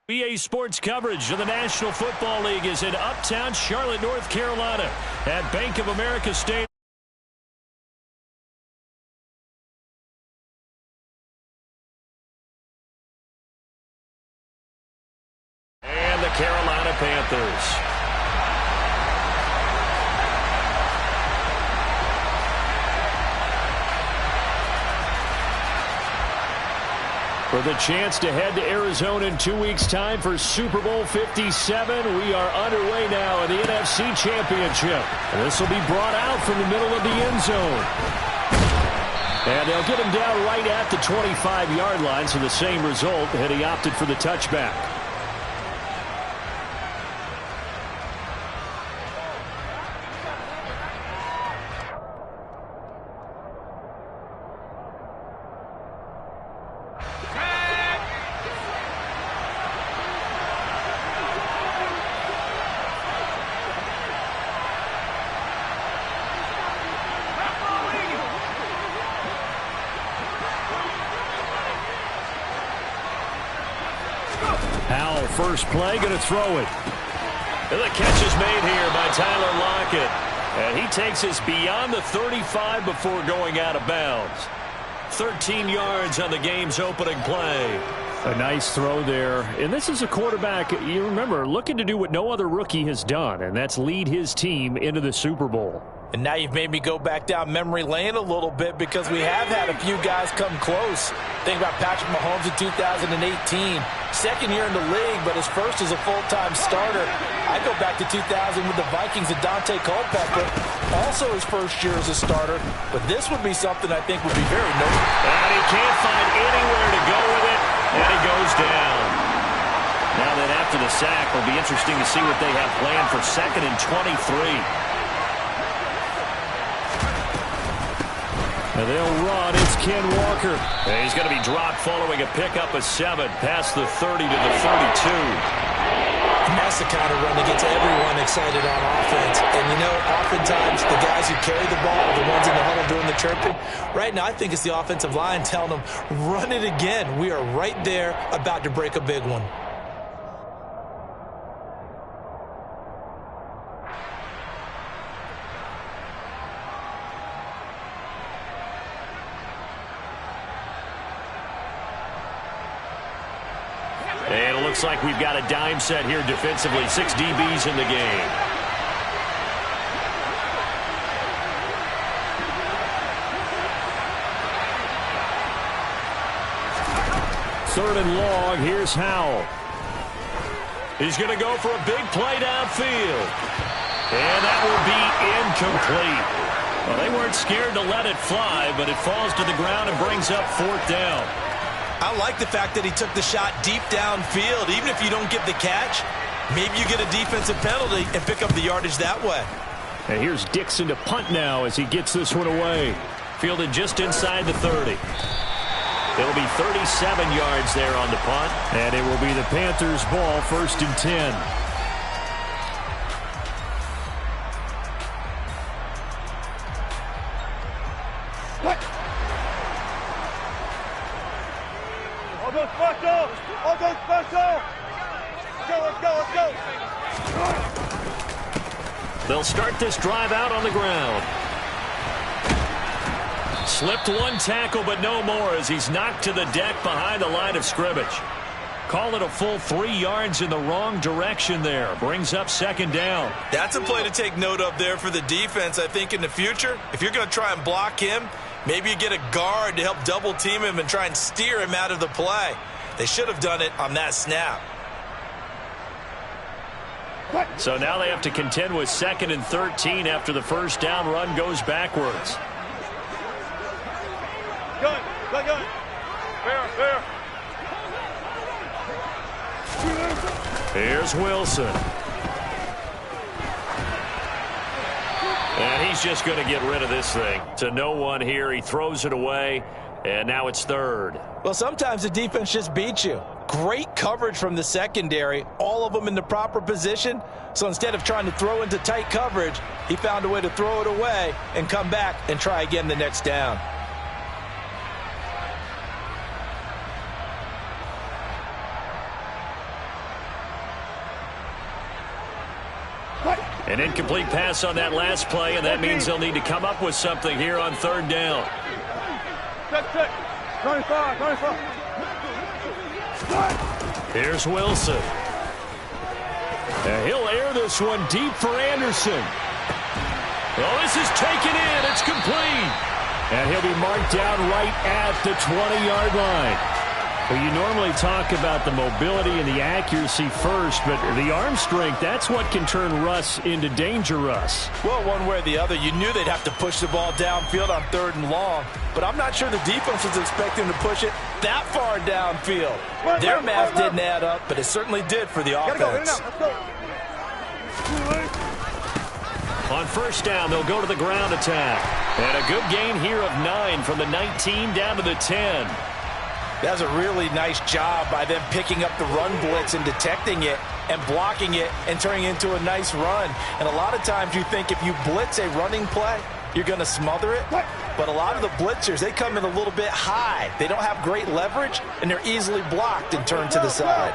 EA Sports coverage of the National Football League is in uptown Charlotte, North Carolina at Bank of America Stadium. And the Carolina Panthers. For the chance to head to Arizona in 2 weeks' time for Super Bowl 57. We are underway now in the NFC Championship. And this will be brought out from the middle of the end zone. And they'll get him down right at the 25-yard line, so the same result had he opted for the touchback. Howell, first play, going to throw it. And the catch is made here by Tyler Lockett. And he takes us beyond the 35 before going out of bounds. 13 yards on the game's opening play. A nice throw there. And this is a quarterback, you remember, looking to do what no other rookie has done, and that's lead his team into the Super Bowl. And now you've made me go back down memory lane a little bit because we have had a few guys come close. Think about Patrick Mahomes in 2018. Second year in the league, but his first as a full-time starter. I go back to 2000 with the Vikings and Dante Culpepper. Also his first year as a starter. But this would be something I think would be very notable. And he can't find anywhere to go with it. And he goes down. Now then after the sack, it'll be interesting to see what they have planned for 2nd and 23. And they'll run. It's Ken Walker. And he's going to be dropped following a pickup of 7 past the 30 to the 32. And that's the kind of run that gets everyone excited on offense. And, you know, oftentimes the guys who carry the ball are the ones in the huddle doing the chirping. Right now, I think it's the offensive line telling them, run it again. We are right there about to break a big one. And it looks like we've got a dime set here defensively. 6 DBs in the game. Third and long. Here's Howell. He's going to go for a big play downfield. And that will be incomplete. Well, they weren't scared to let it fly, but it falls to the ground and brings up 4th down. I like the fact that he took the shot deep downfield. Even if you don't get the catch, maybe you get a defensive penalty and pick up the yardage that way. And here's Dixon to punt now as he gets this one away. Fielded just inside the 30. It'll be 37 yards there on the punt. And it will be the Panthers' ball, 1st and 10. They'll start this drive out on the ground. Slipped one tackle, but no more as he's knocked to the deck behind the line of scrimmage. Call it a full 3 yards in the wrong direction there. Brings up 2nd down. That's a play to take note of there for the defense. I think in the future, if you're going to try and block him, maybe you get a guard to help double team him and try and steer him out of the play. They should have done it on that snap. So now they have to contend with 2nd and 13 after the first down run goes backwards. Good. Fair. Here's Wilson. And he's just going to get rid of this thing. To no one here. He throws it away. And now it's 3rd. Well, sometimes the defense just beats you. Great coverage from the secondary, all of them in the proper position. So instead of trying to throw into tight coverage, he found a way to throw it away and come back and try again the next down. An incomplete pass on that last play, and that means they'll need to come up with something here on third down. Check. 25. Here's Wilson. And he'll air this one deep for Anderson. Oh, this is taken in. It's complete. And he'll be marked down right at the 20-yard line. Well, you normally talk about the mobility and the accuracy first, but the arm strength, that's what can turn Russ into danger Russ. Well, one way or the other, you knew they'd have to push the ball downfield on 3rd and long, but I'm not sure the defense was expecting to push it that far downfield. Their math didn't add up, but it certainly did for the offense. On first down, they'll go to the ground attack. And a good gain here of 9 from the 19 down to the 10. That's a really nice job by them picking up the run blitz and detecting it and blocking it and turning it into a nice run. And a lot of times you think if you blitz a running play, you're going to smother it. But a lot of the blitzers, they come in a little bit high. They don't have great leverage, and they're easily blocked and turned to the side.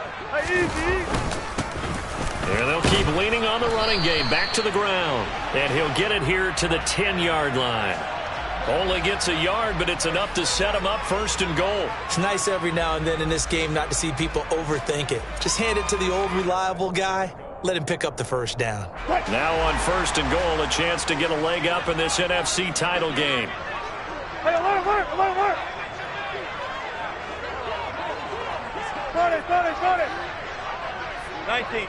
There they'll keep leaning on the running game. Back to the ground. And he'll get it here to the 10-yard line. Only gets a yard, but it's enough to set him up 1st and goal. It's nice every now and then in this game not to see people overthink it. Just hand it to the old reliable guy. Let him pick up the first down. Now on 1st and goal, a chance to get a leg up in this NFC title game. Hey, alert. Start it. 19.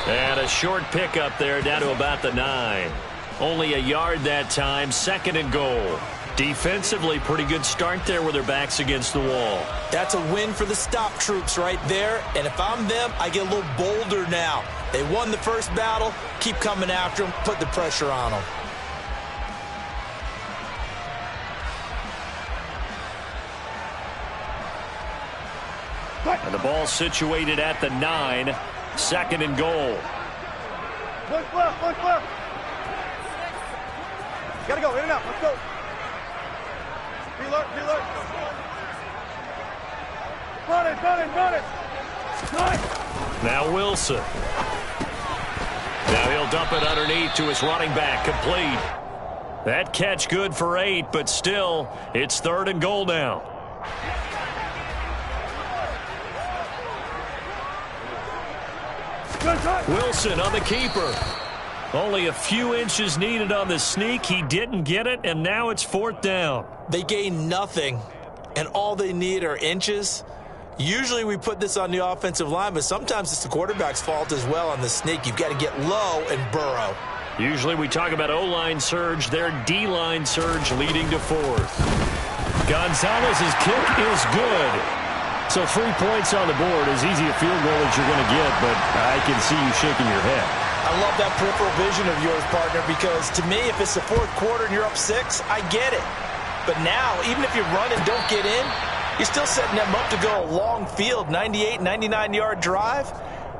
And a short pickup there down to about the 9. Only a yard that time, 2nd and goal. Defensively, pretty good start there with their backs against the wall. That's a win for the stop troops right there. And if I'm them, I get a little bolder now. They won the first battle. Keep coming after them. Put the pressure on them. And the ball situated at the 9. 2nd and goal. Look left. Gotta go, in and out, let's go. Be alert. Run it. Now Wilson. Now he'll dump it underneath to his running back, complete. That catch good for 8, but still, it's 3rd and goal now. Wilson on the keeper. Only a few inches needed on the sneak. He didn't get it, and now it's 4th down. They gain nothing, and all they need are inches. Usually we put this on the offensive line, but sometimes it's the quarterback's fault as well on the sneak. You've got to get low and burrow. Usually we talk about O-line surge. Their D-line surge leading to 4th. Gonzalez's kick is good. So 3 points on the board, as easy a field goal as you're going to get, but I can see you shaking your head. I love that peripheral vision of yours, partner, because to me, if it's the 4th quarter and you're up 6, I get it. But now, even if you run and don't get in, you're still setting them up to go a long field, 98, 99-yard drive.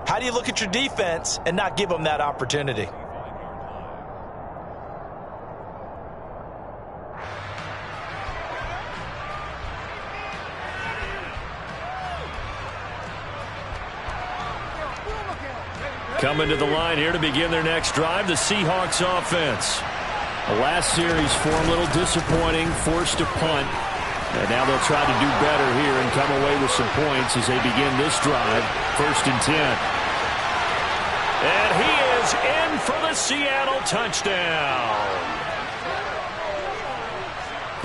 How do you look at your defense and not give them that opportunity? Coming to the line here to begin their next drive, the Seahawks offense. The last series for them, a little disappointing, forced a punt. And now they'll try to do better here and come away with some points as they begin this drive, 1st and 10. And he is in for the Seattle touchdown.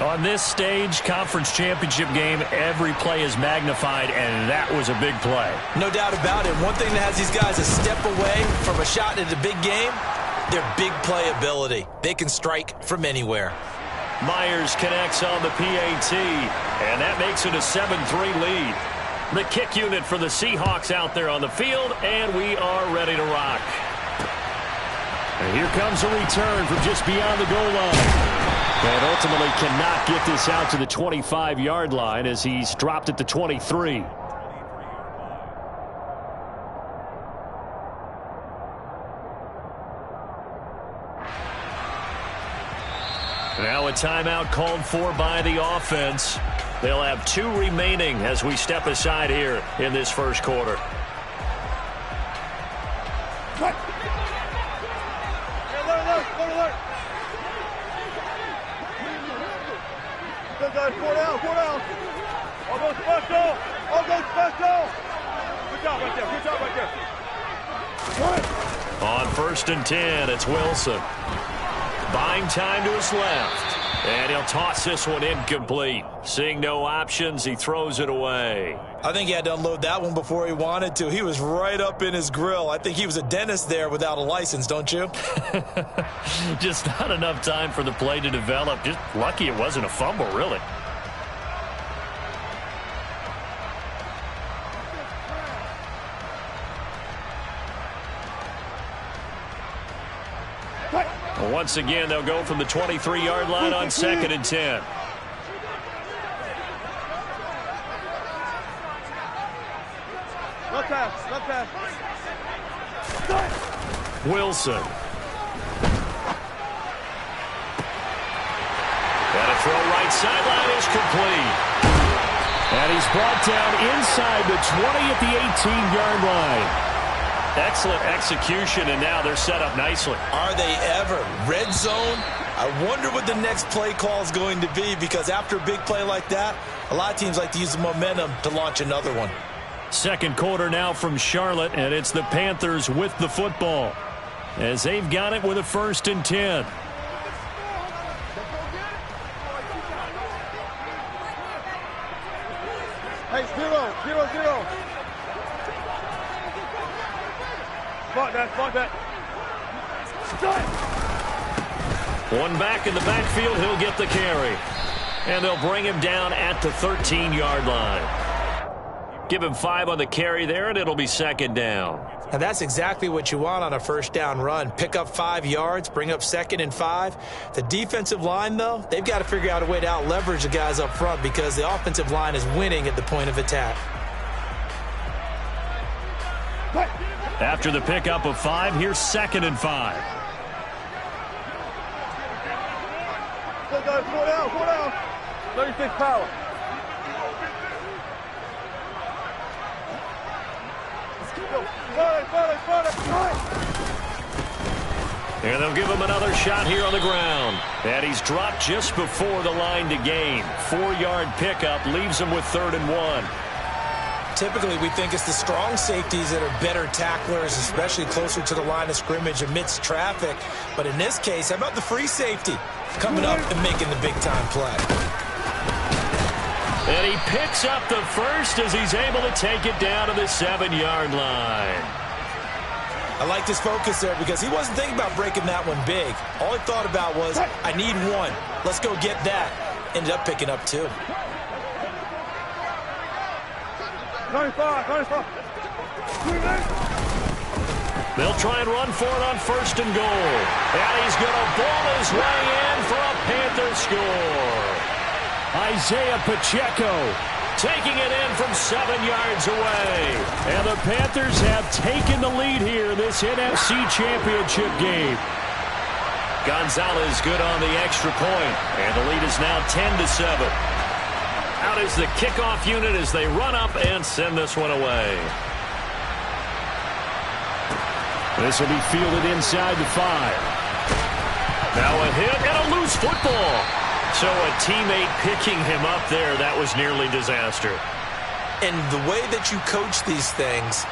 On this stage, conference championship game, every play is magnified, and that was a big play. No doubt about it. One thing that has these guys a step away from a shot at a big game, their big play ability. They can strike from anywhere. Myers connects on the PAT, and that makes it a 7-3 lead. The kick unit for the Seahawks out there on the field, and we are ready to rock. And here comes a return from just beyond the goal line. And ultimately cannot get this out to the 25-yard line as he's dropped at the 23. Now a timeout called for by the offense. They'll have 2 remaining as we step aside here in this first quarter. Four down. All go special. Good job right there. On 1st and 10, it's Wilson. Buying time to his left. And he'll toss this one incomplete. Seeing no options, he throws it away. I think he had to unload that one before he wanted to. He was right up in his grill. I think he was a dentist there without a license, don't you? Just not enough time for the play to develop. Just lucky it wasn't a fumble, really. Once again, they'll go from the 23-yard line on 2nd and 10. Left pass. Wilson. And a throw right sideline is complete. And he's brought down inside the 20 at the 18-yard line. Excellent execution, and now they're set up nicely. Are they ever? Red zone? I wonder what the next play call is going to be, because after a big play like that, a lot of teams like to use the momentum to launch another one. Second quarter now from Charlotte, and it's the Panthers with the football as they've got it with a 1st and 10. Hey, 0. Spot that. One back in the backfield, he'll get the carry. And they'll bring him down at the 13-yard line. Give him 5 on the carry there, and it'll be 2nd down. And that's exactly what you want on a 1st down run. Pick up 5 yards, bring up 2nd and 5. The defensive line, though, they've got to figure out a way to out-leverage the guys up front, because the offensive line is winning at the point of attack. After the pickup of 5, here's 2nd and 5. Four down. 36 power. And they'll give him another shot here on the ground. And he's dropped just before the line to gain. 4-yard pickup leaves him with 3rd and 1. Typically, we think it's the strong safeties that are better tacklers, especially closer to the line of scrimmage amidst traffic. But in this case, how about the free safety coming up and making the big-time play? And he picks up the first as he's able to take it down to the 7-yard line. I like this focus there, because he wasn't thinking about breaking that one big. All he thought about was, I need 1. Let's go get that. Ended up picking up 2. 95. They'll try and run for it on 1st and goal. And he's going to ball his way in for a Panther score. Isaiah Pacheco taking it in from 7 yards away. And the Panthers have taken the lead here in this NFC Championship game. Gonzalez good on the extra point. And the lead is now 10-7. Out is the kickoff unit as they run up and send this one away. This will be fielded inside the 5. Now a hit and a loose football. So a teammate picking him up there, that was nearly disaster. And the way that you coach these things,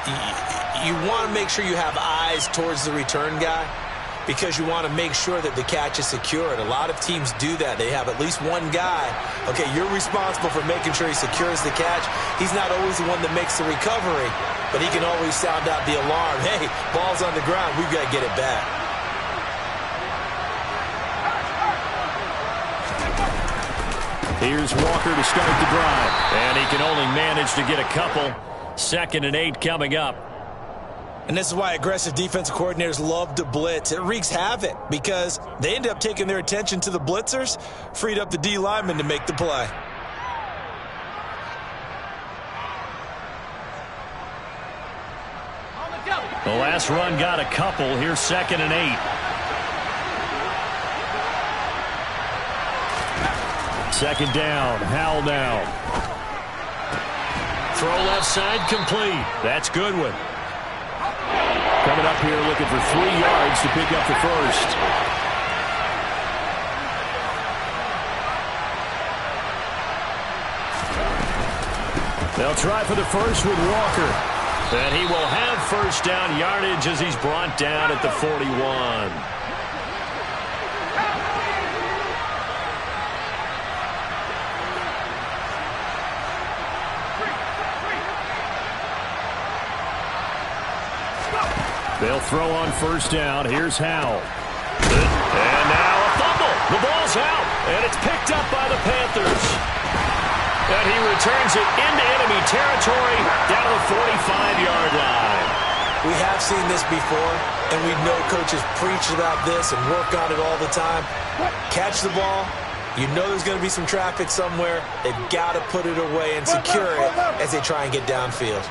you want to make sure you have eyes towards the return guy, because you want to make sure that the catch is secured. A lot of teams do that. They have at least one guy. Okay, you're responsible for making sure he secures the catch. He's not always the one that makes the recovery, but he can always sound out the alarm. Hey, ball's on the ground. We've got to get it back. Here's Walker to start the drive. And he can only manage to get a couple. 2nd and 8 coming up. And this is why aggressive defensive coordinators love to blitz. It wreaks havoc because they end up taking their attention to the blitzers, freed up the D lineman to make the play. The last run got a couple. Here's 2nd and 8. Second down, Howell now. Throw left side, complete. That's Goodwin. Coming up here looking for 3 yards to pick up the first. They'll try for the first with Walker. And he will have first down yardage as he's brought down at the 41. They'll throw on first down. Here's Howell. And now a fumble. The ball's out, and it's picked up by the Panthers. And he returns it into enemy territory down to the 45-yard line. We have seen this before, and we know coaches preach about this and work on it all the time. Catch the ball. You know there's going to be some traffic somewhere. They've got to put it away and secure it as they try and get downfield.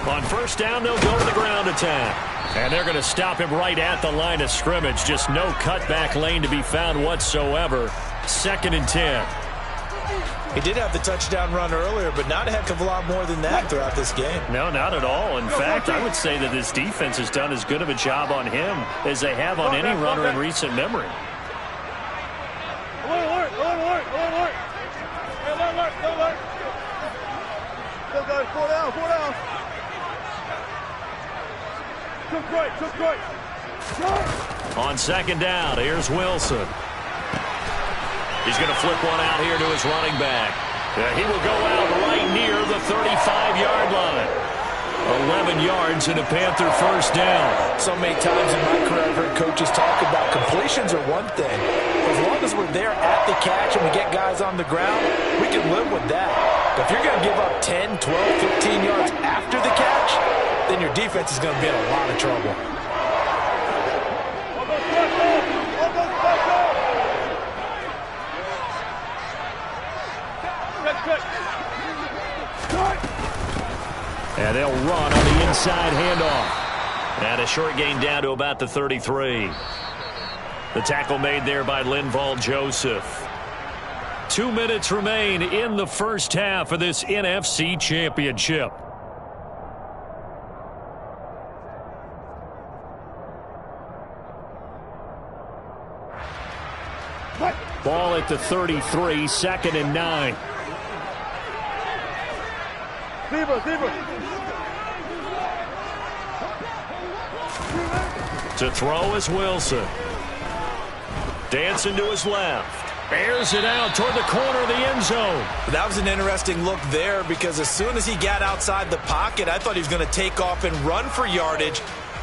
On first down, they'll go to the ground attack. And they're going to stop him right at the line of scrimmage. Just no cutback lane to be found whatsoever. 2nd and 10. He did have the touchdown run earlier, but not a heck of a lot more than that throughout this game. No, not at all. In fact, I would say that this defense has done as good of a job on him as they have on any runner in recent memory. Alert. Still got it. 4 down. Took right. On second down, here's Wilson. He's going to flip one out here to his running back. He will go out right near the 35-yard line. 11 yards and a Panther first down. So many times in my career I've heard coaches talk about completions are one thing. As long as we're there at the catch and we get guys on the ground, we can live with that. But if you're going to give up 10, 12, 15 yards after the catch, then your defense is going to be in a lot of trouble. And they'll run on the inside handoff. And a short gain down to about the 33. The tackle made there by Linval Joseph. 2 minutes remain in the first half of this NFC Championship. Ball at the 33, 2nd and 9. Zebra. To throw is Wilson. Dancing to his left. Airs it out toward the corner of the end zone. That was an interesting look there because as soon as he got outside the pocket, I thought he was going to take off and run for yardage.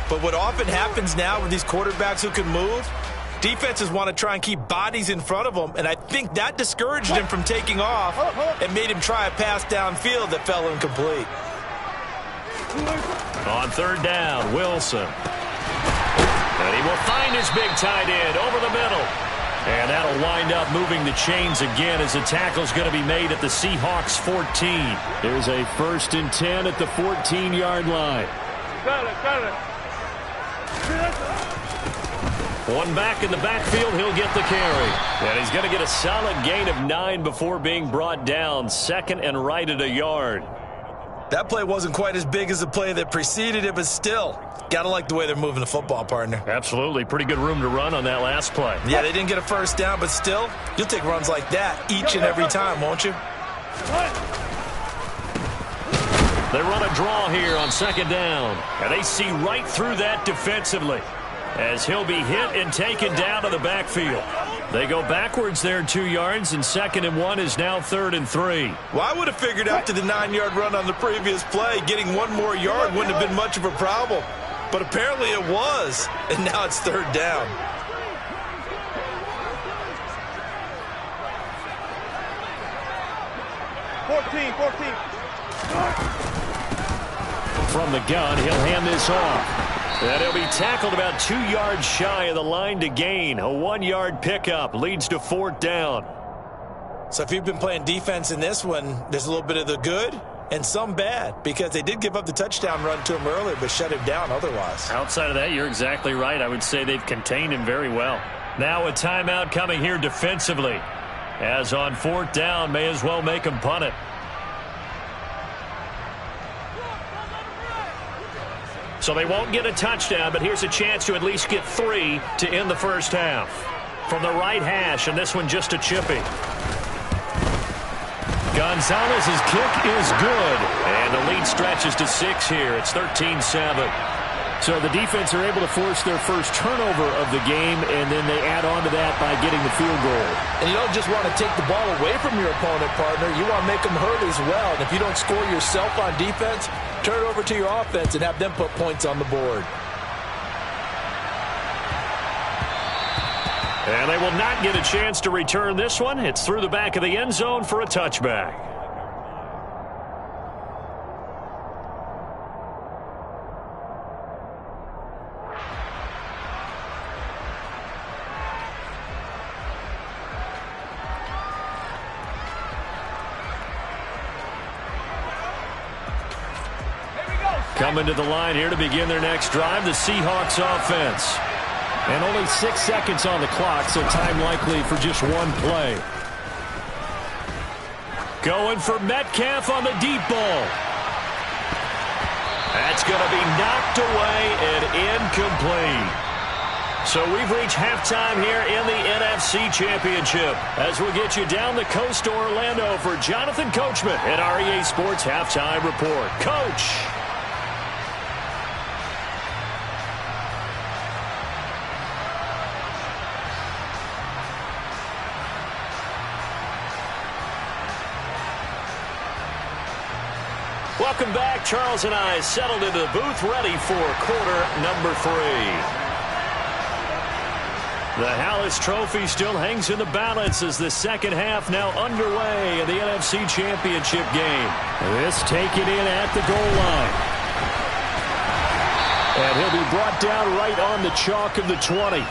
But what often happens now with these quarterbacks who can move, defenses want to try and keep bodies in front of them, and I think that discouraged him from taking off and made him try a pass downfield that fell incomplete. On third down, Wilson. And he will find his big tight end over the middle. And that'll wind up moving the chains again as the tackle's going to be made at the Seahawks 14. There's a 1st and 10 at the 14-yard line. Got it. One back in the backfield, he'll get the carry. And he's going to get a solid gain of 9 before being brought down. 2nd and right at a yard. That play wasn't quite as big as the play that preceded it, but still, got to like the way they're moving the football, partner. Absolutely. Pretty good room to run on that last play. Yeah, they didn't get a first down, but still, you'll take runs like that each and every time, won't you? They run a draw here on 2nd down. And they see right through that defensively as he'll be hit and taken down to the backfield. They go backwards there 2 yards, and 2nd and 1 is now 3rd and 3. Well, I would have figured after the 9-yard run on the previous play, getting 1 more yard wouldn't have been much of a problem. But apparently it was, and now it's 3rd down. From the gun, he'll hand this off. And he'll be tackled about 2 yards shy of the line to gain. A 1-yard pickup leads to 4th down. So if you've been playing defense in this one, there's a little bit of the good and some bad, because they did give up the touchdown run to him earlier, but shut him down otherwise. Outside of that, you're exactly right. I would say they've contained him very well. Now a timeout coming here defensively. As on 4th down, may as well make him punt it. So they won't get a touchdown, but here's a chance to at least get 3 to end the first half. From the right hash, and this one just a chippy. Gonzalez's kick is good, and the lead stretches to 6 here. It's 13-7. So the defense are able to force their first turnover of the game, and then they add on to that by getting the field goal. And you don't just want to take the ball away from your opponent, partner. You want to make them hurt as well. And if you don't score yourself on defense, turn it over to your offense and have them put points on the board. And they will not get a chance to return this one. It's through the back of the end zone for a touchback. Coming to the line here to begin their next drive, the Seahawks offense. And only 6 seconds on the clock, so time likely for just one play. Going for Metcalf on the deep ball. That's going to be knocked away and incomplete. So we've reached halftime here in the NFC Championship. As we'll get you down the coast to Orlando for Jonathan Coachman at REA Sports Halftime Report. Coach. Welcome back. Charles and I settled into the booth, ready for quarter number 3. The Hallis Trophy still hangs in the balance as the second half now underway in the NFC Championship game. This taken in at the goal line. And he'll be brought down right on the chalk of the 20.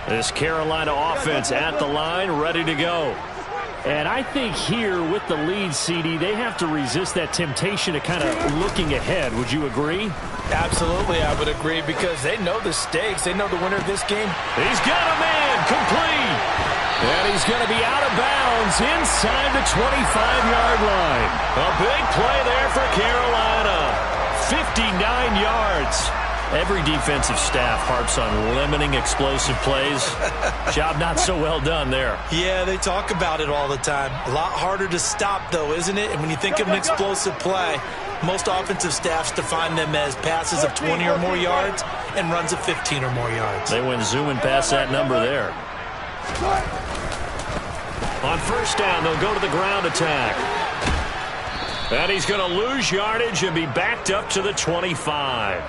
This Carolina offense at the line, ready to go. And I think here with the lead, CD, they have to resist that temptation to kind of looking ahead. Would you agree? Absolutely, I would agree, because they know the stakes. They know the winner of this game. He's got a man, complete. And he's going to be out of bounds inside the 25-yard line. A big play there for Carolina. 59 yards. Every defensive staff harps on limiting explosive plays. Job not so well done there. Yeah, they talk about it all the time. A lot harder to stop, though, isn't it? And when you think of an explosive play, most offensive staffs define them as passes of 20 or more yards and runs of 15 or more yards. They went zooming past that number there. On first down, they'll go to the ground attack. And he's going to lose yardage and be backed up to the 25.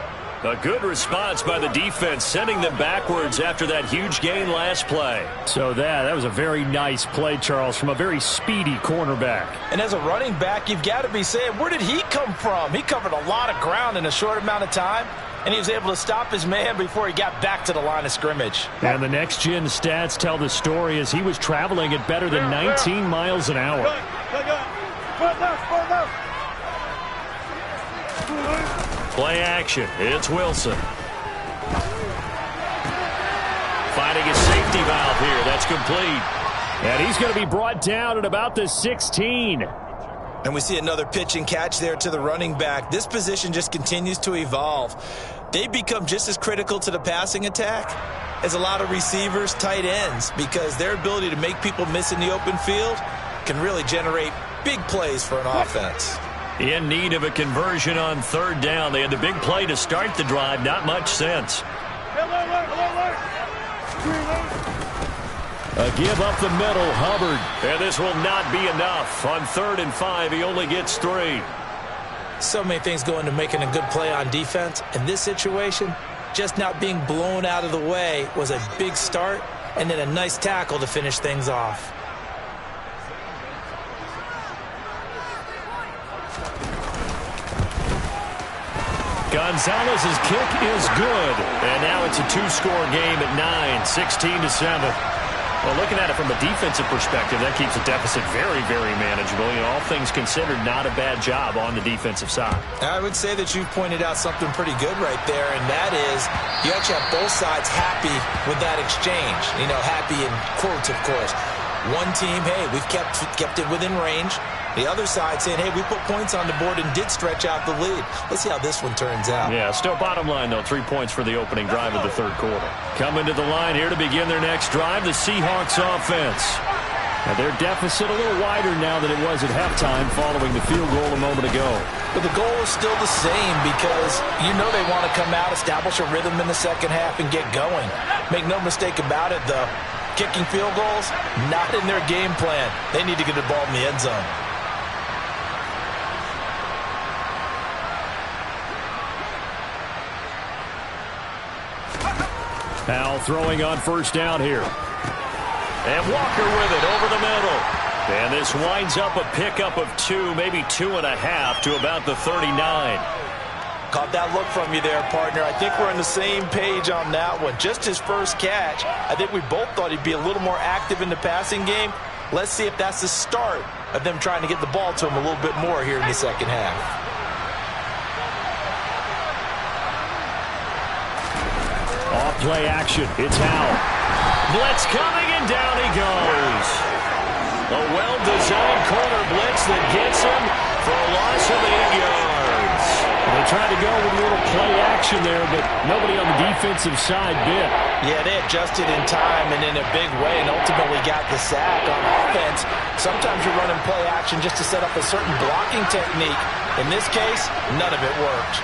A good response by the defense, sending them backwards after that huge gain last play. So that was a very nice play, Charles, from a very speedy cornerback. And as a running back, you've got to be saying, where did he come from? He covered a lot of ground in a short amount of time, and he was able to stop his man before he got back to the line of scrimmage. And the next-gen stats tell the story as he was traveling at better than 19 miles an hour. Play action. It's Wilson. Finding a safety valve here. That's complete. And he's going to be brought down at about the 16. And we see another pitch and catch there to the running back. This position just continues to evolve. They become just as critical to the passing attack as a lot of receivers, tight ends, because their ability to make people miss in the open field can really generate big plays for an offense. In need of a conversion on third down. They had the big play to start the drive. Not much sense. A give up the middle, Hubbard. And this will not be enough. On 3rd and 5, he only gets 3. So many things go into making a good play on defense. In this situation, just not being blown out of the way was a big start, and then a nice tackle to finish things off. Gonzalez's kick is good. And now it's a two-score game at 9, 16-7. Well, looking at it from a defensive perspective, that keeps the deficit very, very manageable. You know, all things considered, not a bad job on the defensive side. I would say that you've pointed out something pretty good right there, and that is you actually have both sides happy with that exchange. You know, happy in quotes, of course. One team, hey, we've kept it within range. The other side saying, hey, we put points on the board and did stretch out the lead. Let's see how this one turns out. Yeah, still bottom line, though, 3 points for the opening drive of the third quarter. Coming to the line here to begin their next drive, the Seahawks offense. Now their deficit a little wider now than it was at halftime following the field goal a moment ago. But the goal is still the same because you know they want to come out, establish a rhythm in the second half, and get going. Make no mistake about it, though. Kicking field goals, not in their game plan. They need to get the ball in the end zone. Powell throwing on first down here. And Walker with it over the middle. And this winds up a pickup of 2, maybe 2.5 to about the 39. Caught that look from you there, partner. I think we're on the same page on that one. Just his first catch. I think we both thought he'd be a little more active in the passing game. Let's see if that's the start of them trying to get the ball to him a little bit more here in the second half. Off play action. It's Howell. Blitz coming, and down he goes. A well-designed corner blitz that gets him for a loss of 8 yards. They tried to go with a little play action there, but nobody on the defensive side bit. Yeah, they adjusted in time and in a big way and ultimately got the sack on offense. Sometimes you're running play action just to set up a certain blocking technique. In this case, none of it worked.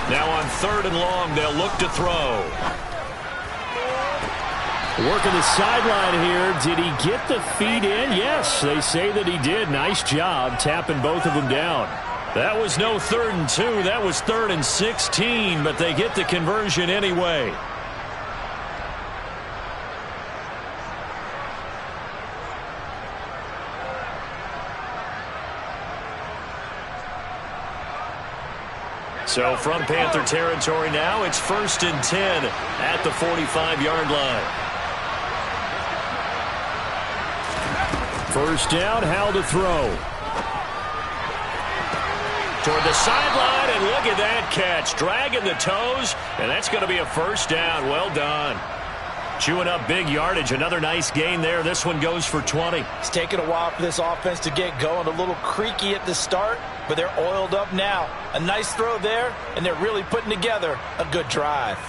Now on 3rd and long, they'll look to throw. Working the sideline here. Did he get the feet in? Yes, they say that he did. Nice job tapping both of them down. That was no 3rd and 2. That was 3rd and 16, but they get the conversion anyway. So from Panther territory now, it's 1st and 10 at the 45-yard line. First down, Howell to throw. Toward the sideline, and look at that catch. Dragging the toes, and that's going to be a first down. Well done. Chewing up big yardage. Another nice gain there. This one goes for 20. It's taken a while for this offense to get going. A little creaky at the start, but they're oiled up now. A nice throw there, and they're really putting together a good drive.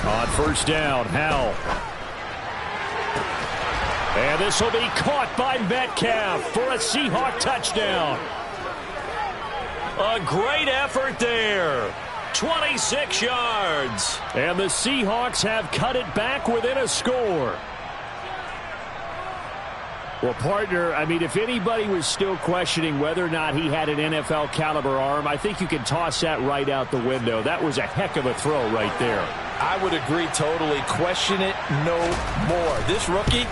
On first down, Howell. And this will be caught by Metcalf for a Seahawk touchdown. A great effort there. 26 yards. And the Seahawks have cut it back within a score. Well, partner, I mean, if anybody was still questioning whether or not he had an NFL caliber arm, I think you can toss that right out the window. That was a heck of a throw right there. I would agree totally. Question it no more. This rookie,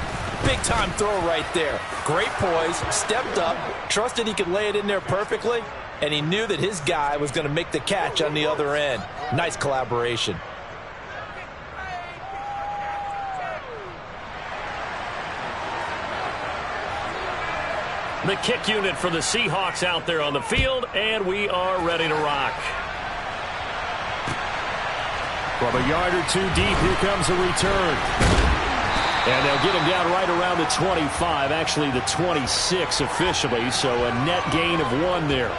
big-time throw right there. Great poise, stepped up, trusted he could lay it in there perfectly, and he knew that his guy was going to make the catch on the other end. Nice collaboration. The kick unit for the Seahawks out there on the field, and we are ready to rock. From a yard or 2 deep, here comes a return. And they'll get him down right around the 25, actually the 26 officially, so a net gain of 1 there.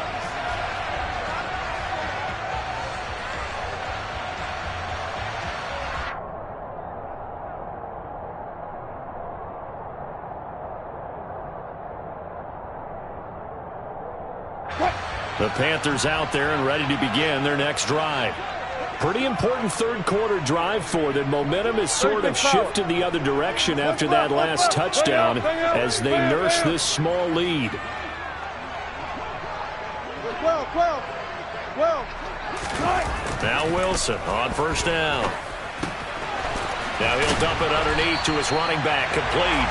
The Panthers out there and ready to begin their next drive. Pretty important third-quarter drive for them. Momentum has sort of shifted the other direction after that last touchdown as they nurse this small lead. 12. Now Wilson on first down. Now he'll dump it underneath to his running back, complete.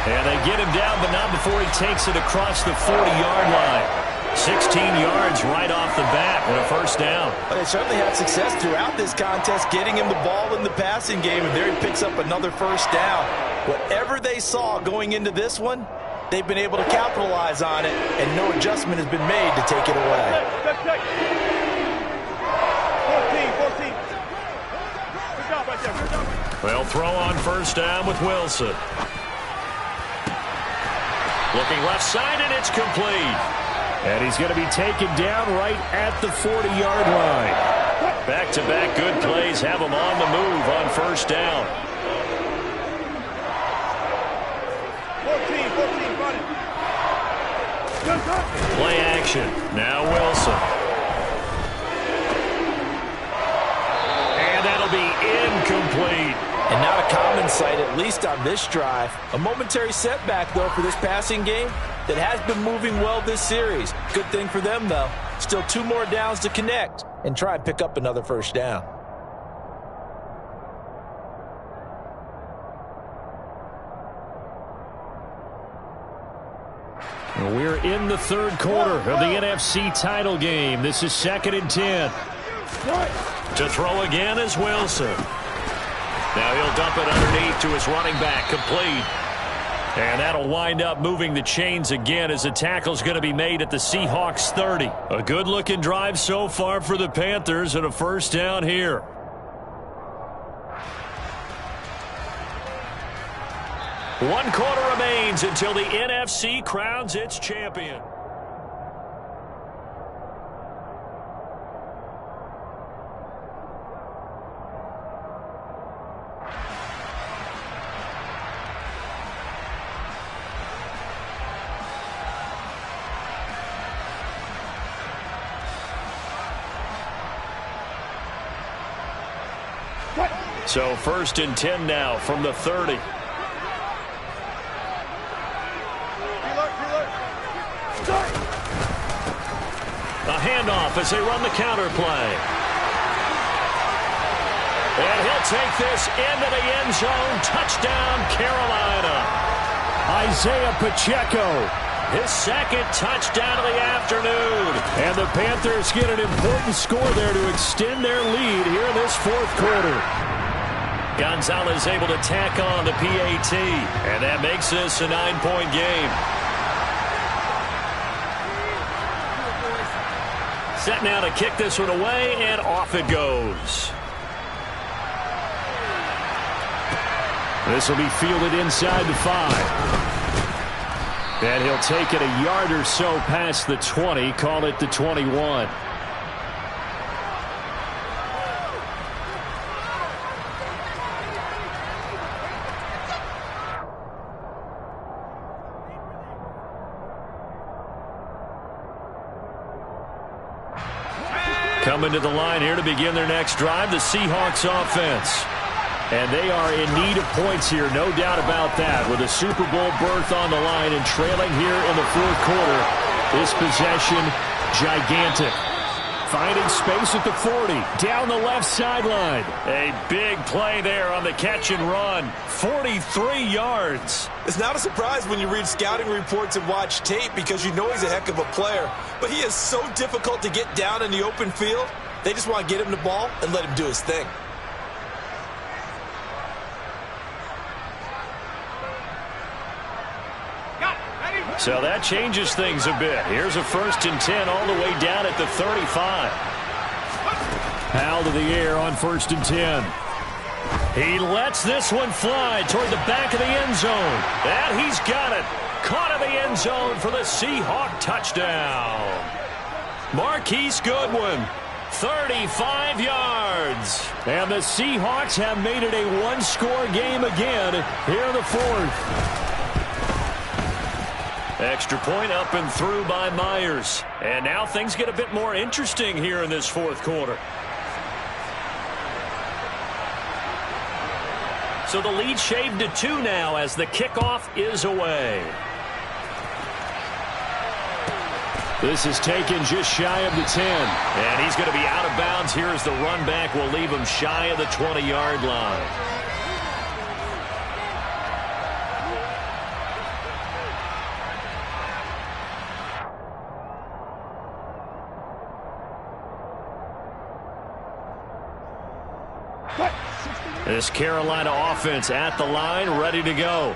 And they get him down, but not before he takes it across the 40-yard line. 16 yards right off the bat and a first down. Well, they certainly had success throughout this contest getting him the ball in the passing game, and there he picks up another first down. Whatever they saw going into this one, they've been able to capitalize on it, and no adjustment has been made to take it away. 14. Good job right there. Good job. They'll throw on first down with Wilson. Looking left side, and it's complete. And he's going to be taken down right at the 40-yard line. Back-to-back good plays have him on the move on first down. 14, buddy. Play action. Now Wilson. And that'll be incomplete. And not a common sight, at least on this drive. A momentary setback, though, for this passing game that has been moving well this series. Good thing for them, though. Still 2 more downs to connect and try and pick up another first down. We're in the third quarter of the NFC title game. This is 2nd and 10. To throw again is Wilson. Now he'll dump it underneath to his running back, complete. And that'll wind up moving the chains again as the tackle's going to be made at the Seahawks 30. A good-looking drive so far for the Panthers and a first down here. One quarter remains until the NFC crowns its champion. So 1st and 10 now from the 30. A handoff as they run the counter play. And he'll take this into the end zone. Touchdown, Carolina. Isaiah Pacheco. His 2nd touchdown of the afternoon. And the Panthers get an important score there to extend their lead here in this 4th quarter. Gonzalez able to tack on the PAT. And that makes this a 9-point game. Set now to kick this one away, and off it goes. This will be fielded inside the 5. And he'll take it a yard or so past the 20, call it the 21. Coming to the line here to begin their next drive, the Seahawks offense. And they are in need of points here, no doubt about that. With a Super Bowl berth on the line and trailing here in the 4th quarter, this possession, gigantic. Finding space at the 40, down the left sideline. A big play there on the catch and run. 43 yards. It's not a surprise when you read scouting reports and watch tape because you know he's a heck of a player. But he is so difficult to get down in the open field. They just want to get him the ball and let him do his thing. So that changes things a bit. Here's a 1st and 10 all the way down at the 35. Powell to the air on 1st and 10. He lets this one fly toward the back of the end zone. And he's got it. Caught in the end zone for the Seahawk touchdown. Marquise Goodwin, 35 yards. And the Seahawks have made it a one-score game again here in the 4th. Extra point up and through by Myers. And now things get a bit more interesting here in this 4th quarter. So the lead shaved to 2 now as the kickoff is away. This is taken just shy of the 10. And he's going to be out of bounds here as the run back will leave him shy of the 20-yard line. This Carolina offense at the line, ready to go.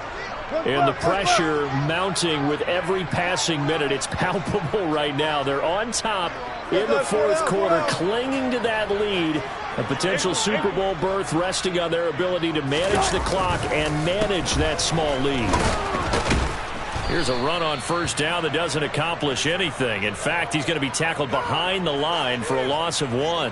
And the pressure mounting with every passing minute. It's palpable right now. They're on top in the fourth quarter, clinging to that lead. A potential Super Bowl berth resting on their ability to manage the clock and manage that small lead. Here's a run on first down that doesn't accomplish anything. In fact, he's going to be tackled behind the line for a loss of 1.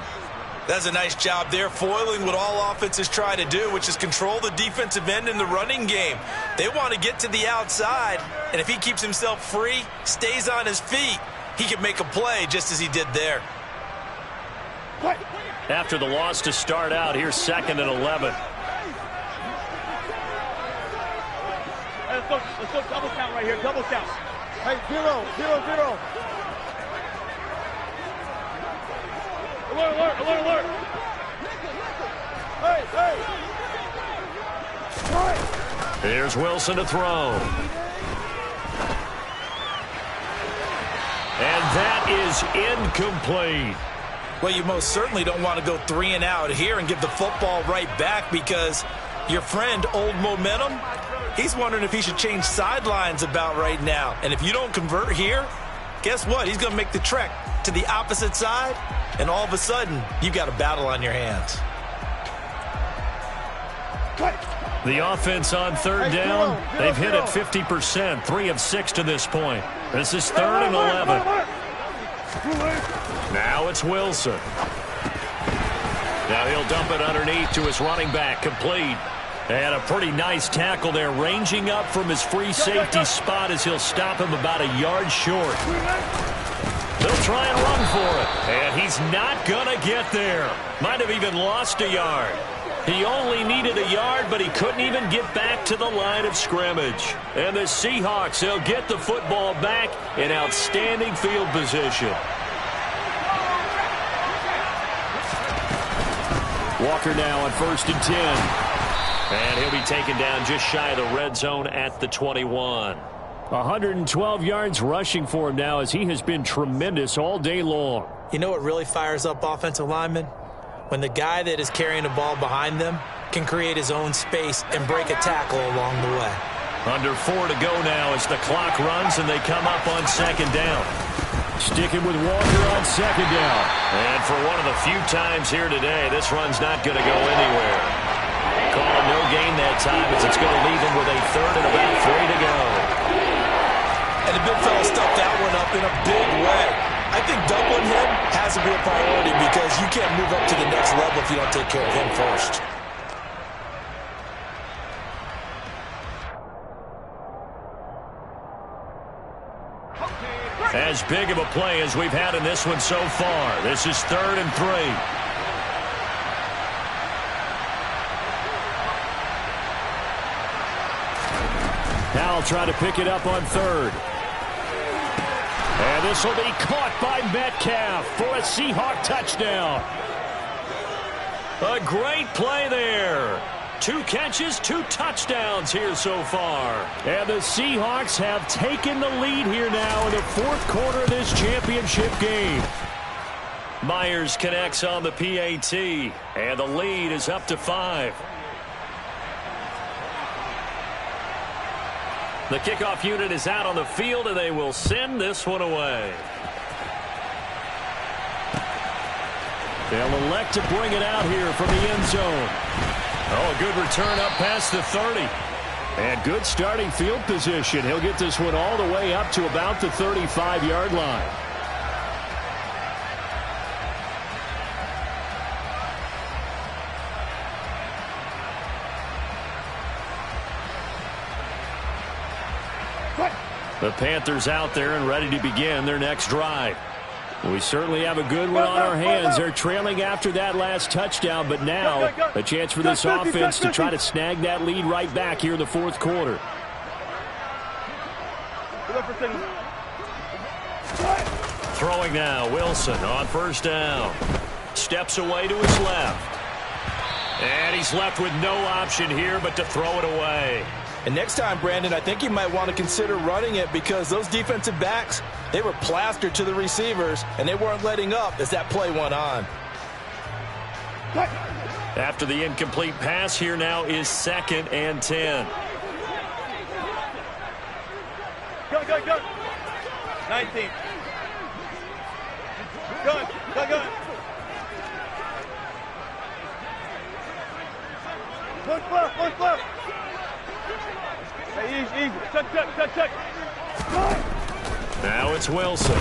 That's a nice job there, foiling what all offenses try to do, which is control the defensive end in the running game. They want to get to the outside, and if he keeps himself free, stays on his feet, he can make a play just as he did there. After the loss to start out, here's 2nd and 11. Hey, let's go double count right here, double count. Hey, 0-0-0. Alert, alert, alert, alert. Hey, hey. Here's Wilson to throw. And that is incomplete. Well, you most certainly don't want to go 3 and out here and give the football right back because your friend, Old Momentum, he's wondering if he should change sidelines about right now. And if you don't convert here, guess what? He's going to make the trek to the opposite side, and all of a sudden, you've got a battle on your hands. The offense on third down, they've hit it 50%, 3 of 6 to this point. This is 3rd and 11. Now it's Wilson. Now he'll dump it underneath to his running back, complete. And a pretty nice tackle there, ranging up from his free safety spot as he'll stop him about a yard short. They'll try and run for it, and he's not going to get there. Might have even lost a yard. He only needed a yard, but he couldn't even get back to the line of scrimmage. And the Seahawks, they'll get the football back in outstanding field position. Walker now on 1st and 10. And he'll be taken down just shy of the red zone at the 21. 112 yards rushing for him now as he has been tremendous all day long. You know what really fires up offensive linemen? When the guy that is carrying the ball behind them can create his own space and break a tackle along the way. Under 4 to go now as the clock runs and they come up on 2nd down. Sticking with Walker on 2nd down. And for one of the few times here today, this run's not going to go anywhere. Calling no gain that time as it's going to leave him with a 3rd and about 3 to go. And the big fella stuffed that one up in a big way. I think doubling him has to be a priority because you can't move up to the next level if you don't take care of him first. As big of a play as we've had in this one so far. This is 3rd and 3. Now try to pick it up on 3rd. And this will be caught by Metcalf for a Seahawk touchdown. A great play there. 2 catches, 2 touchdowns here so far. And the Seahawks have taken the lead here now in the 4th quarter of this championship game. Myers connects on the PAT, and the lead is up to 5. The kickoff unit is out on the field, and they will send this one away. They'll elect to bring it out here from the end zone. Oh, a good return up past the 30. And good starting field position. He'll get this one all the way up to about the 35-yard line. The Panthers out there and ready to begin their next drive. We certainly have a good one on our hands. They're trailing after that last touchdown, but now a chance for this offense to try to snag that lead right back here in the fourth quarter. Throwing now, Wilson on first down. Steps away to his left. And he's left with no option here but to throw it away. And next time, Brandon, I think you might want to consider running it because those defensive backs, they were plastered to the receivers, and they weren't letting up as that play went on. After the incomplete pass, here now is 2nd and 10. Go. 19. Go. One flip. Hey, easy. Check. Now it's Wilson.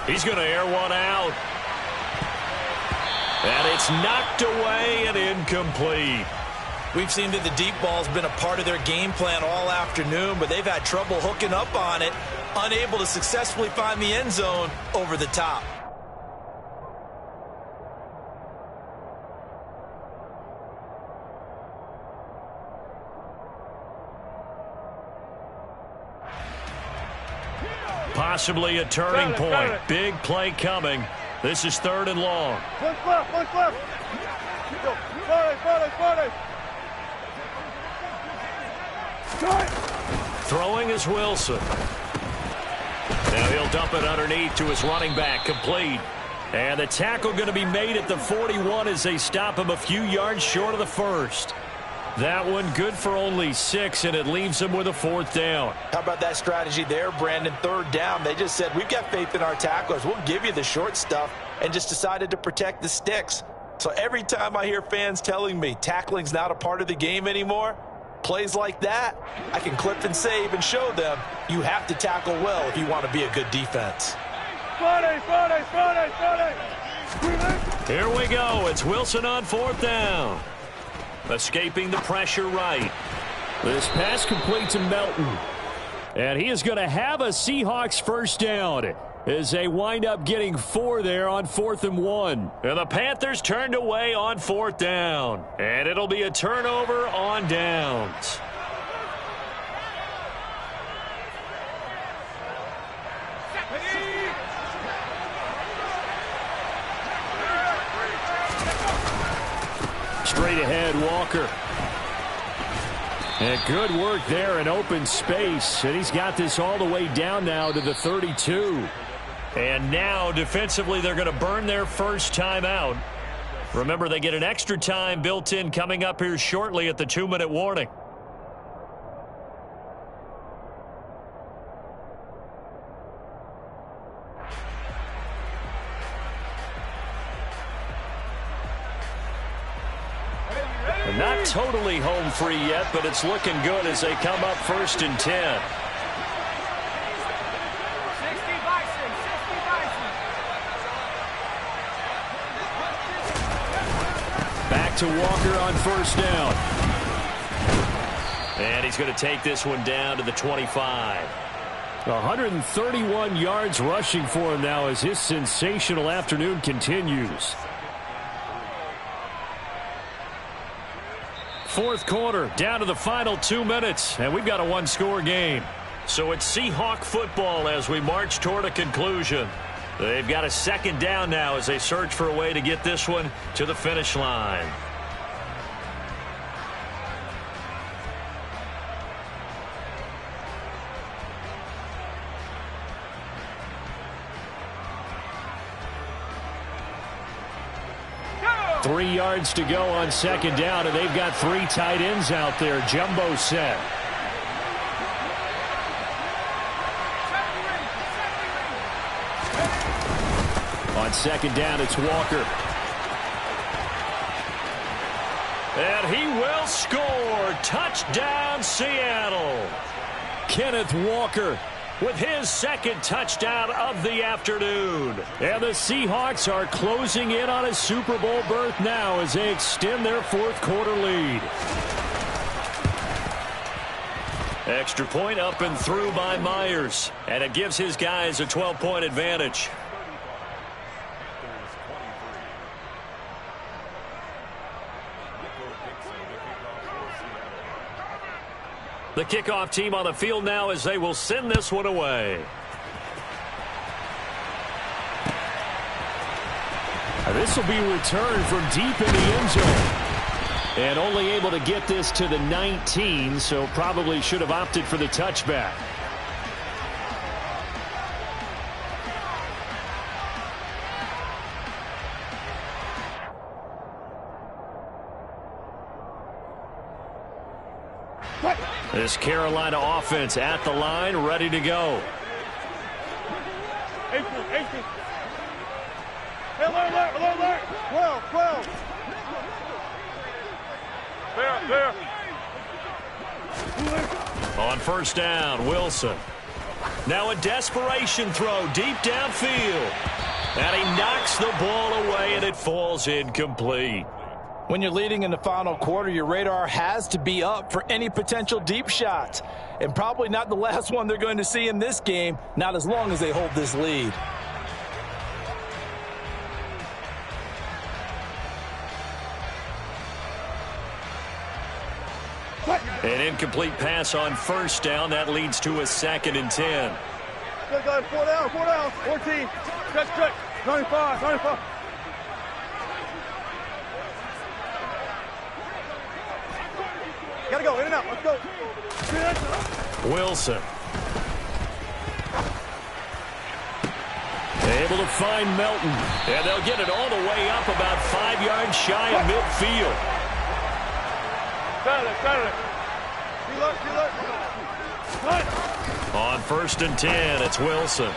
He's going to air one out. And it's knocked away and incomplete. We've seen that the deep ball's been a part of their game plan all afternoon, but they've had trouble hooking up on it, unable to successfully find the end zone over the top. Possibly a turning point. Big play coming. This is 3rd and long. One flip. Throwing is Wilson. Now he'll dump it underneath to his running back, complete. And the tackle going to be made at the 41 as they stop him a few yards short of the first. That one good for only 6, and it leaves them with a 4th down. How about that strategy there, Brandon? 3rd down. They just said, we've got faith in our tacklers. We'll give you the short stuff, and just decided to protect the sticks. So every time I hear fans telling me tackling's not a part of the game anymore, plays like that, I can clip and save and show them you have to tackle well if you want to be a good defense. Friday. Here we go. It's Wilson on 4th down. Escaping the pressure right. This pass complete to Melton. And he is going to have a Seahawks first down as they wind up getting 4 there on 4th and 1. And the Panthers turned away on 4th down. And it'll be a turnover on downs. Straight ahead, Walker. And good work there in open space. And he's got this all the way down now to the 32. And now, defensively, they're going to burn their first time out. Remember, they get an extra time built in coming up here shortly at the 2-minute warning. Not totally home free yet, but it's looking good as they come up 1st and 10. Back to Walker on 1st down. And he's going to take this one down to the 25. 131 yards rushing for him now as his sensational afternoon continues. 4th quarter, down to the final 2 minutes, and we've got a 1-score game. So it's Seahawk football as we march toward a conclusion. They've got a 2nd down now as they search for a way to get this one to the finish line. Three yards to go on 2nd down, and they've got 3 tight ends out there. Jumbo set. On 2nd down, it's Walker. And he will score. Touchdown, Seattle. Kenneth Walker with his 2nd touchdown of the afternoon. And the Seahawks are closing in on a Super Bowl berth now as they extend their 4th quarter lead. Extra point up and through by Myers. And it gives his guys a 12-point advantage. The kickoff team on the field now as they will send this one away. This will be returned from deep in the end zone. And only able to get this to the 19, so probably should have opted for the touchback. This Carolina offense at the line, ready to go. Alert. 12. Fair. On first down, Wilson. Now a desperation throw deep downfield. And he knocks the ball away, and it falls incomplete. When you're leading in the final quarter, your radar has to be up for any potential deep shots. And probably not the last one they're going to see in this game, not as long as they hold this lead. An incomplete pass on first down. That leads to a 2nd and 10. Good, 4 down. 14. Stretch. 95. Gotta go, in and out. Let's go. Wilson. Able to find Melton. And they'll get it all the way up about 5 yards shy of midfield. Got it. On 1st and 10, it's Wilson.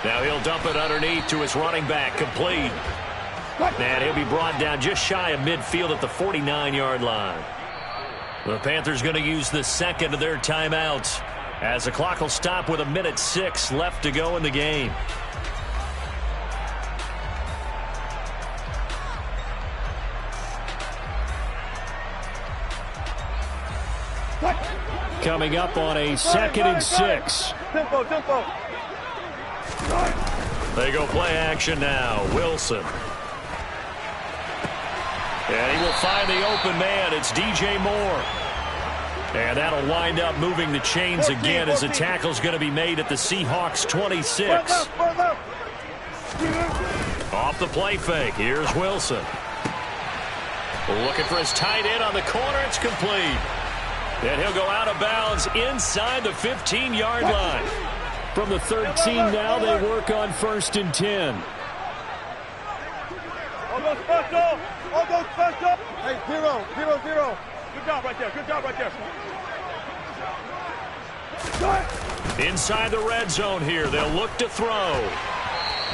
Now he'll dump it underneath to his running back, complete. And he'll be brought down just shy of midfield at the 49-yard line. The Panthers going to use the second of their timeouts as the clock will stop with 1:06 left to go in the game. Coming up on a 2nd and 6. Tempo. They go play action now. Wilson. And he will find the open man. It's DJ Moore. And that'll wind up moving the chains again as the tackle's going to be made at the Seahawks 26. Off the play fake. Here's Wilson. Looking for his tight end on the corner. It's complete. And he'll go out of bounds inside the 15-yard line. From the 13 now, they work on 1st and 10. All go special. Hey, 0. Good job right there. Inside the red zone here. They'll look to throw.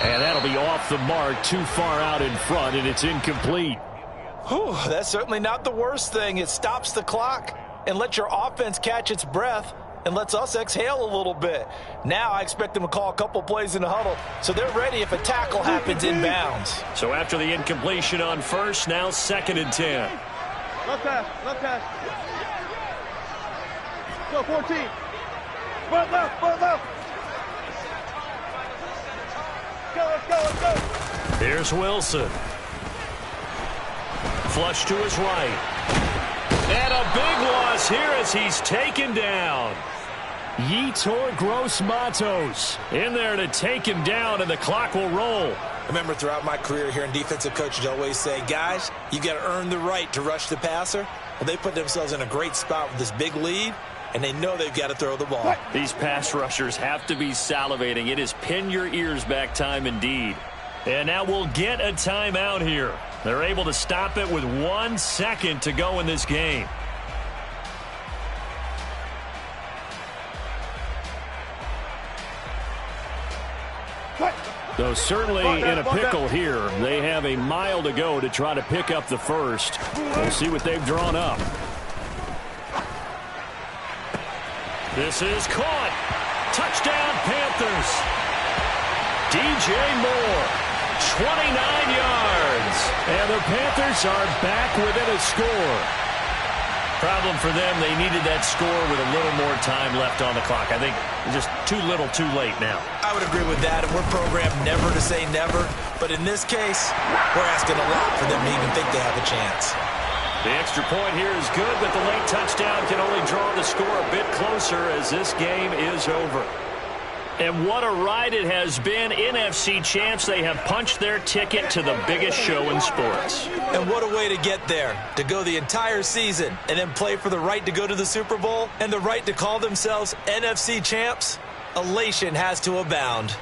And that'll be off the mark, too far out in front, and it's incomplete. Whew, that's certainly not the worst thing. It stops the clock and lets your offense catch its breath and lets us exhale a little bit. Now I expect them to call a couple plays in the huddle, so they're ready if a tackle happens inbounds. So after the incompletion on first, now 2nd and 10. Left pass. Go, 14. Front left. Let's go. Here's Wilson. Flush to his right. And a big loss here as he's taken down. Yetur Gross-Matos in there to take him down, and the clock will roll. I remember throughout my career hearing defensive coaches always say, guys, you got to earn the right to rush the passer. Well, they put themselves in a great spot with this big lead, and they know they've got to throw the ball. These pass rushers have to be salivating. It is pin your ears back time indeed. And now we'll get a timeout here. They're able to stop it with 1 second to go in this game. Though certainly in a pickle here. They have a mile to go to try to pick up the first. We'll see what they've drawn up. This is caught. Touchdown, Panthers. DJ Moore, 29 yards. And the Panthers are back within a score. Problem for them, they needed that score with a little more time left on the clock. I think just too little too late now. I would agree with that, and we're programmed never to say never. But in this case, we're asking a lot for them to even think they have a chance. The extra point here is good, but the late touchdown can only draw the score a bit closer as this game is over. And what a ride it has been. NFC champs, they have punched their ticket to the biggest show in sports. And what a way to get there, to go the entire season and then play for the right to go to the Super Bowl and the right to call themselves NFC champs. Elation has to abound.